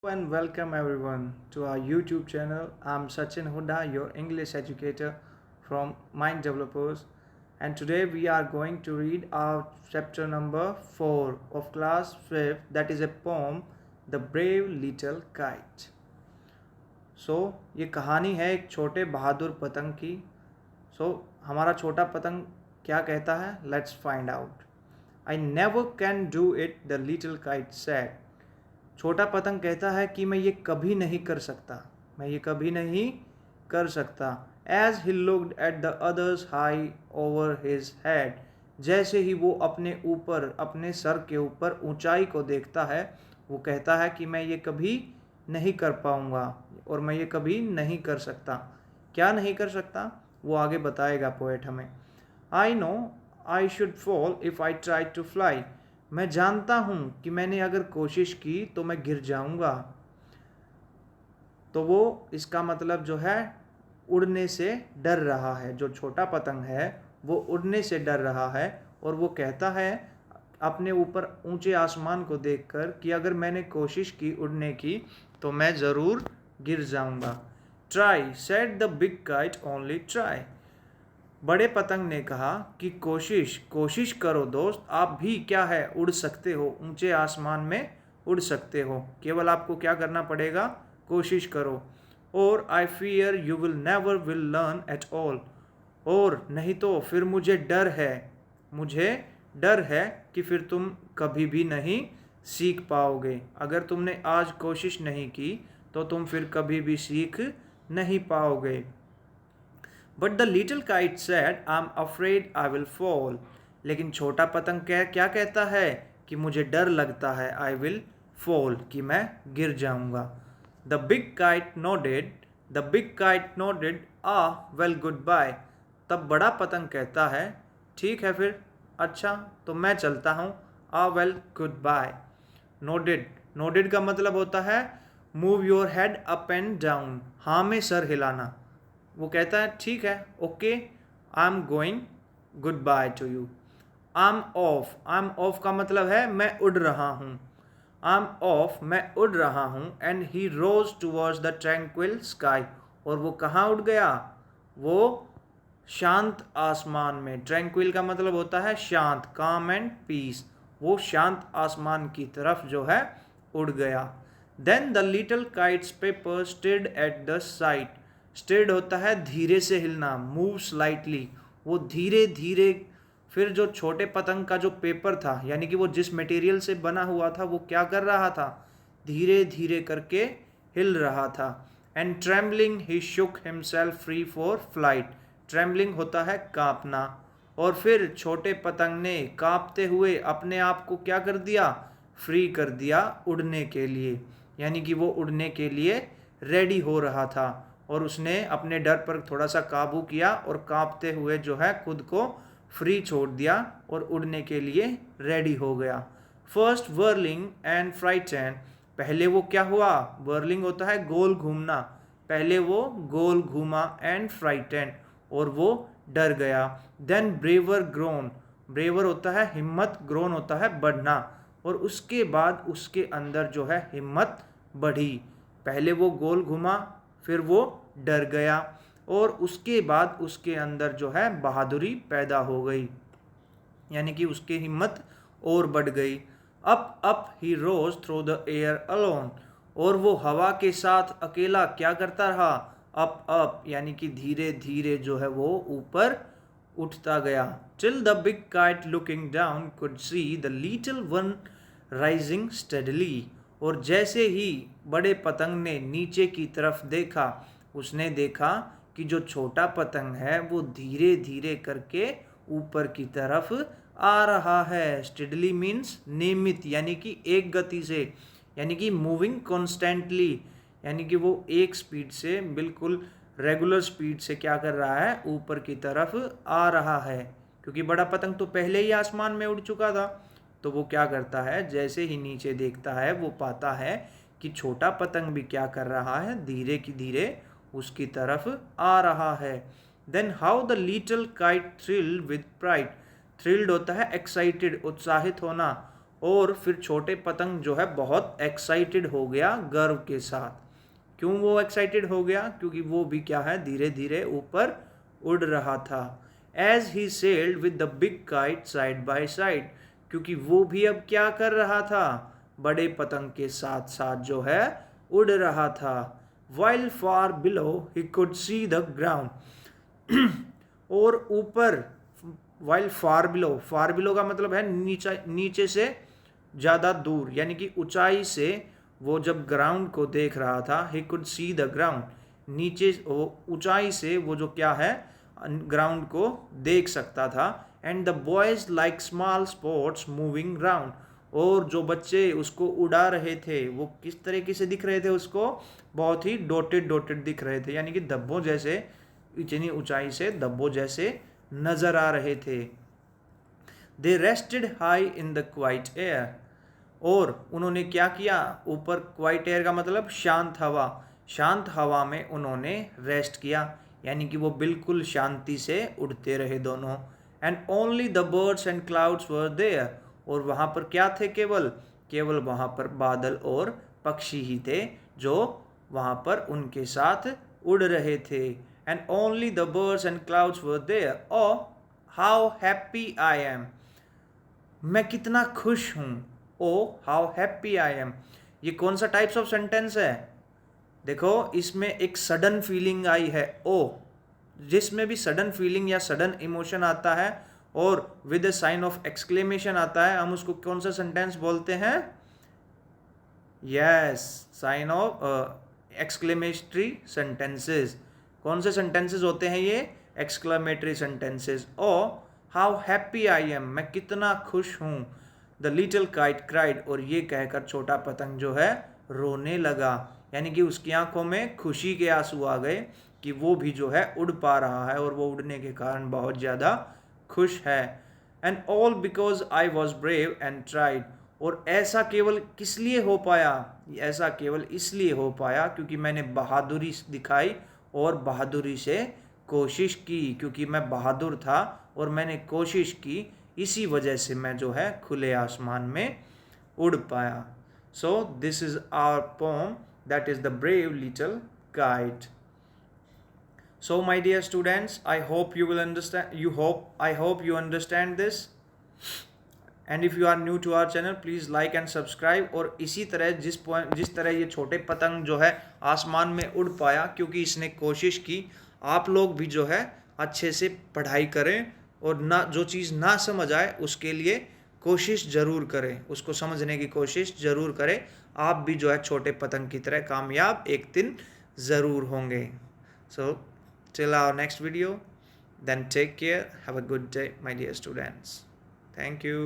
and welcome everyone to our YouTube channel. I'm Sachin Huda, your English educator from Mind Developers, and today we are going to read our chapter number 4 of class 5th, that is a poem, The Brave Little Kite. ये कहानी है एक छोटे बहादुर पतंग की. हमारा छोटा पतंग क्या कहता है? Let's find out. I never can do it, the little kite said. छोटा पतंग कहता है कि मैं ये कभी नहीं कर सकता, मैं ये कभी नहीं कर सकता. As he looked at the others high over his head, जैसे ही वो अपने ऊपर, अपने सर के ऊपर ऊंचाई को देखता है, वो कहता है कि मैं ये कभी नहीं कर पाऊंगा और मैं ये कभी नहीं कर सकता. क्या नहीं कर सकता वो आगे बताएगा पोएट हमें. I know I should fall if I tried to fly. मैं जानता हूँ कि मैंने अगर कोशिश की तो मैं गिर जाऊंगा. तो वो इसका मतलब जो है उड़ने से डर रहा है. जो छोटा पतंग है वो उड़ने से डर रहा है और वो कहता है अपने ऊपर ऊंचे आसमान को देखकर कि अगर मैंने कोशिश की उड़ने की तो मैं ज़रूर गिर जाऊंगा. Try, said the big kite, only try. बड़े पतंग ने कहा कि कोशिश करो दोस्त, आप भी क्या है उड़ सकते हो, ऊंचे आसमान में उड़ सकते हो, केवल आपको क्या करना पड़ेगा, कोशिश करो. और I fear you will never will learn at all. और नहीं तो फिर मुझे डर है कि फिर तुम कभी भी नहीं सीख पाओगे. अगर तुमने आज कोशिश नहीं की तो तुम फिर कभी भी सीख नहीं पाओगे. But the little kite said, I'm afraid I will fall. लेकिन छोटा पतंग क्या कहता है कि मुझे डर लगता है, I will fall, कि मैं गिर जाऊंगा. The big kite nodded, well goodbye. तब बड़ा पतंग कहता है, ठीक है फिर, अच्छा तो मैं चलता हूँ, well goodbye. Nodded का मतलब होता है move your head up and down, हाँ में सर हिलाना. वो कहता है ठीक है, okay, I am going, good by two you. I am of का मतलब है मैं उड़ रहा हूँ. आई एम ऑफ, मैं उड़ रहा हूँ. And he rose towards the tranquil sky. और वो कहाँ उड़ गया? वो शांत आसमान में. ट्रैंक्विल का मतलब होता है शांत, काम एंड पीस. वो शांत आसमान की तरफ जो है उड़ गया. Then the little kites paper stayed at the sight. Stayed होता है धीरे से हिलना, मूव स्लाइटली. वो धीरे धीरे, फिर जो छोटे पतंग का जो पेपर था, यानी कि वो जिस मटेरियल से बना हुआ था, वो क्या कर रहा था, धीरे धीरे करके हिल रहा था. And trembling he shook himself free for flight. Trembling होता है कांपना. और फिर छोटे पतंग ने कांपते हुए अपने आप को क्या कर दिया, फ्री कर दिया उड़ने के लिए. यानी कि वो उड़ने के लिए रेडी हो रहा था और उसने अपने डर पर थोड़ा सा काबू किया और कांपते हुए जो है खुद को फ्री छोड़ दिया और उड़ने के लिए रेडी हो गया. First whirling and frighten. पहले वो क्या हुआ, वर्लिंग होता है गोल घूमना. पहले वो गोल घूमा एंड फ्राइटन, और वो डर गया. Then brewer grown. ब्रेवर होता है हिम्मत, ग्रोन होता है बढ़ना. और उसके बाद उसके अंदर जो है हिम्मत बढ़ी. पहले वो गोल घुमा, फिर वो डर गया, और उसके बाद उसके अंदर जो है बहादुरी पैदा हो गई, यानी कि उसकी हिम्मत और बढ़ गई. Up he rose through the air alone. और वो हवा के साथ अकेला क्या करता रहा, अप, यानी कि धीरे धीरे जो है वो ऊपर उठता गया. Till the big kite looking down could see the little one rising steadily. और जैसे ही बड़े पतंग ने नीचे की तरफ देखा, उसने देखा कि जो छोटा पतंग है वो धीरे धीरे करके ऊपर की तरफ आ रहा है. स्टेडली मीन्स नियमित, यानी कि एक गति से, यानी कि मूविंग कॉन्स्टेंटली, यानी कि वो एक स्पीड से, बिल्कुल रेगुलर स्पीड से क्या कर रहा है, ऊपर की तरफ आ रहा है. क्योंकि बड़ा पतंग तो पहले ही आसमान में उड़ चुका था, तो वो क्या करता है, जैसे ही नीचे देखता है वो पाता है कि छोटा पतंग भी क्या कर रहा है, धीरे की धीरे उसकी तरफ आ रहा है. Then how the little kite thrilled with pride. Thrilled होता है एक्साइटेड, उत्साहित होना, और फिर छोटे पतंग जो है बहुत एक्साइटेड हो गया गर्व के साथ। क्यों वो एक्साइटेड हो गया? क्योंकि वो भी क्या है, धीरे धीरे ऊपर उड़ रहा था। As he sailed with the big kite side by side, क्योंकि वो भी अब क्या कर रहा था, बड़े पतंग के साथ साथ जो है उड़ रहा था। While far below he could see the ground, और ऊपर, वाइल फार बिलो का मतलब है नीचे से ज़्यादा दूर, यानी कि ऊंचाई से वो जब ग्राउंड को देख रहा था, he could see the ground, नीचे ऊंचाई से वो जो क्या है ग्राउंड को देख सकता था। And the boys like small spots moving round, और जो बच्चे उसको उड़ा रहे थे वो किस तरीके से दिख रहे थे उसको, बहुत ही डॉटेड डॉटेड दिख रहे थे, यानी कि धब्बों जैसे, इतनी ऊंचाई से धब्बों जैसे नजर आ रहे थे। They rested high in the quiet air, और उन्होंने क्या किया, ऊपर क्वाइट एयर का मतलब शांत हवा, शांत हवा में उन्होंने रेस्ट किया, यानी कि वो बिल्कुल शांति से उड़ते रहे दोनों। And only the birds and clouds were there, और वहाँ पर क्या थे, केवल केवल वहाँ पर बादल और पक्षी ही थे जो वहाँ पर उनके साथ उड़ रहे थे। And only the birds and clouds were there, oh how happy I am, मैं कितना खुश हूँ। Oh how happy I am, ये कौन सा टाइप्स ऑफ सेंटेंस है? देखो इसमें एक सडन फीलिंग आई है, ओ, जिसमें भी सडन फीलिंग या सडन इमोशन आता है और with a sign of exclamation आता है, हम उसको कौन सा सेंटेंस बोलते हैं? Yes, sign of exclamatory sentences. कौन से सेंटेंसेस होते हैं ये? Exclamatory sentences. Oh how happy I am, मैं कितना खुश हूँ। द लिटिल काइट क्राइड, और ये कहकर छोटा पतंग जो है रोने लगा, यानी कि उसकी आंखों में खुशी के आंसू आ गए कि वो भी जो है उड़ पा रहा है और वो उड़ने के कारण बहुत ज़्यादा खुश है। And all because I was brave and tried, और ऐसा केवल किस लिए हो पाया, ऐसा केवल इसलिए हो पाया क्योंकि मैंने बहादुरी दिखाई और बहादुरी से कोशिश की, क्योंकि मैं बहादुर था और मैंने कोशिश की, इसी वजह से मैं जो है खुले आसमान में उड़ पाया। So this is our poem, that is the brave little kite. So my dear students, I hope you will understand, I hope you understand this, and if you are new to our channel please like and subscribe। और इसी तरह जिस तरह ये छोटे पतंग जो है आसमान में उड़ पाया क्योंकि इसने कोशिश की, आप लोग भी जो है अच्छे से पढ़ाई करें और ना, जो चीज़ ना समझ आए उसके लिए कोशिश ज़रूर करें, उसको समझने की कोशिश ज़रूर करें। आप भी जो है छोटे पतंग की तरह कामयाब एक दिन ज़रूर होंगे। So till our next video, then take care, have a good day my dear students, thank you।